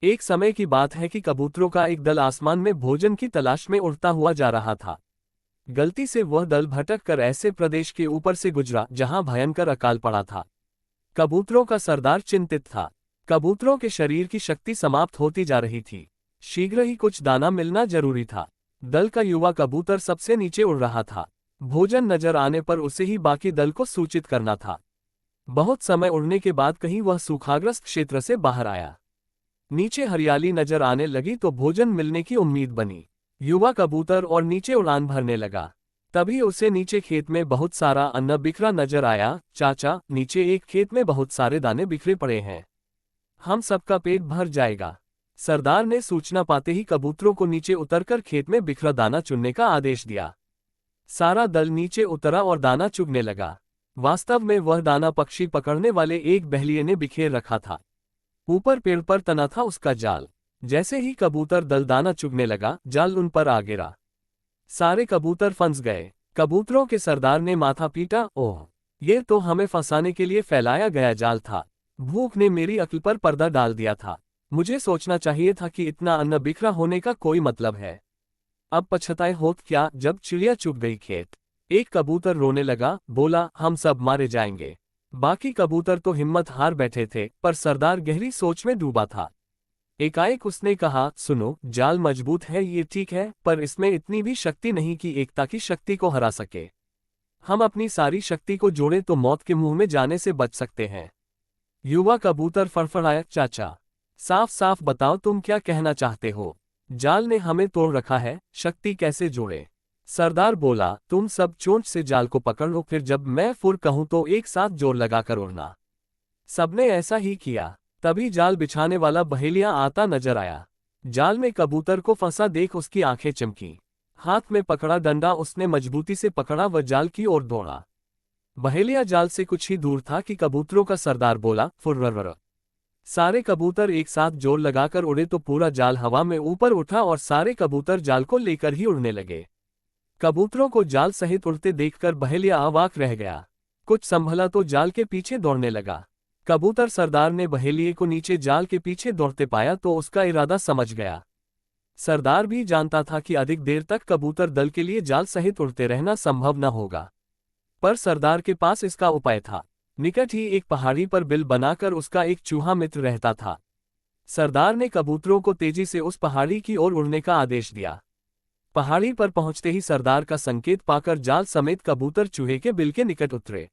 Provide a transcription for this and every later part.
एक समय की बात है कि कबूतरों का एक दल आसमान में भोजन की तलाश में उड़ता हुआ जा रहा था। गलती से वह दल भटक कर ऐसे प्रदेश के ऊपर से गुजरा जहां भयंकर अकाल पड़ा था। कबूतरों का सरदार चिंतित था। कबूतरों के शरीर की शक्ति समाप्त होती जा रही थी। शीघ्र ही कुछ दाना मिलना जरूरी था। दल का युवा कबूतर सबसे नीचे उड़ रहा था। भोजन नजर आने पर उसे ही बाकी दल को सूचित करना था। बहुत समय उड़ने के बाद कहीं वह सूखाग्रस्त क्षेत्र से बाहर आया। नीचे हरियाली नजर आने लगी तो भोजन मिलने की उम्मीद बनी। युवा कबूतर और नीचे उड़ान भरने लगा। तभी उसे नीचे खेत में बहुत सारा अन्न बिखरा नजर आया। चाचा, नीचे एक खेत में बहुत सारे दाने बिखरे पड़े हैं, हम सबका पेट भर जाएगा। सरदार ने सूचना पाते ही कबूतरों को नीचे उतरकर खेत में बिखरा दाना चुनने का आदेश दिया। सारा दल नीचे उतरा और दाना चुगने लगा। वास्तव में वह दाना पक्षी पकड़ने वाले एक बहेलिये ने बिखेर रखा था। ऊपर पेड़ पर तना था उसका जाल। जैसे ही कबूतर दल दाना चुगने लगा, जाल उन पर आ गिरा। सारे कबूतर फंस गए। कबूतरों के सरदार ने माथा पीटा, ओह, ये तो हमें फंसाने के लिए फैलाया गया जाल था। भूख ने मेरी अक्ल पर पर्दा डाल दिया था। मुझे सोचना चाहिए था कि इतना अन्न बिखरा होने का कोई मतलब है। अब पछताए होत क्या जब चिड़िया चुग गई खेत। एक कबूतर रोने लगा, बोला, हम सब मारे जाएंगे। बाकी कबूतर तो हिम्मत हार बैठे थे, पर सरदार गहरी सोच में डूबा था। एकाएक उसने कहा, सुनो, जाल मजबूत है ये ठीक है, पर इसमें इतनी भी शक्ति नहीं कि एकता की शक्ति को हरा सके। हम अपनी सारी शक्ति को जोड़े तो मौत के मुंह में जाने से बच सकते हैं। युवा कबूतर फड़फड़ाया, चाचा, साफ साफ बताओ तुम क्या कहना चाहते हो। जाल ने हमें तोड़ रखा है, शक्ति कैसे जोड़े। सरदार बोला, तुम सब चोंच से जाल को पकड़ लो, फिर जब मैं फुर कहूं तो एक साथ जोर लगाकर उड़ना। सबने ऐसा ही किया। तभी जाल बिछाने वाला बहेलिया आता नजर आया। जाल में कबूतर को फंसा देख उसकी आंखें चमकी। हाथ में पकड़ा डंडा उसने मजबूती से पकड़ा व जाल की ओर दौड़ा। बहेलिया जाल से कुछ ही दूर था कि कबूतरों का सरदार बोला, फुर्रर। सारे कबूतर एक साथ जोर लगाकर उड़े तो पूरा जाल हवा में ऊपर उठा और सारे कबूतर जाल को लेकर ही उड़ने लगे। कबूतरों को जाल सहित उड़ते देखकर बहेलिया अवाक रह गया। कुछ संभला तो जाल के पीछे दौड़ने लगा। कबूतर सरदार ने बहेलिये को नीचे जाल के पीछे दौड़ते पाया तो उसका इरादा समझ गया। सरदार भी जानता था कि अधिक देर तक कबूतर दल के लिए जाल सहित उड़ते रहना संभव न होगा, पर सरदार के पास इसका उपाय था। निकट ही एक पहाड़ी पर बिल बनाकर उसका एक चूहा मित्र रहता था। सरदार ने कबूतरों को तेजी से उस पहाड़ी की ओर उड़ने का आदेश दिया। पहाड़ी पर पहुंचते ही सरदार का संकेत पाकर जाल समेत कबूतर चूहे के बिल के निकट उतरे।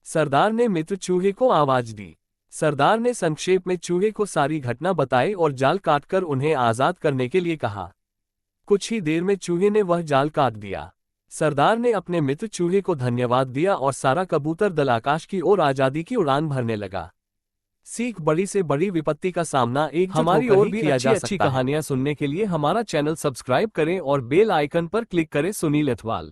सरदार ने मित्र चूहे को आवाज दी। सरदार ने संक्षेप में चूहे को सारी घटना बताई और जाल काटकर उन्हें आजाद करने के लिए कहा। कुछ ही देर में चूहे ने वह जाल काट दिया। सरदार ने अपने मित्र चूहे को धन्यवाद दिया और सारा कबूतर दल आकाश की ओर आजादी की उड़ान भरने लगा। सीख, बड़ी से बड़ी विपत्ति का सामना एकजुट हमारी होकर और ही भी किया जा अच्छी सकता है। कहानियां सुनने के लिए हमारा चैनल सब्सक्राइब करें और बेल आइकन पर क्लिक करें। सुनील एथवाल।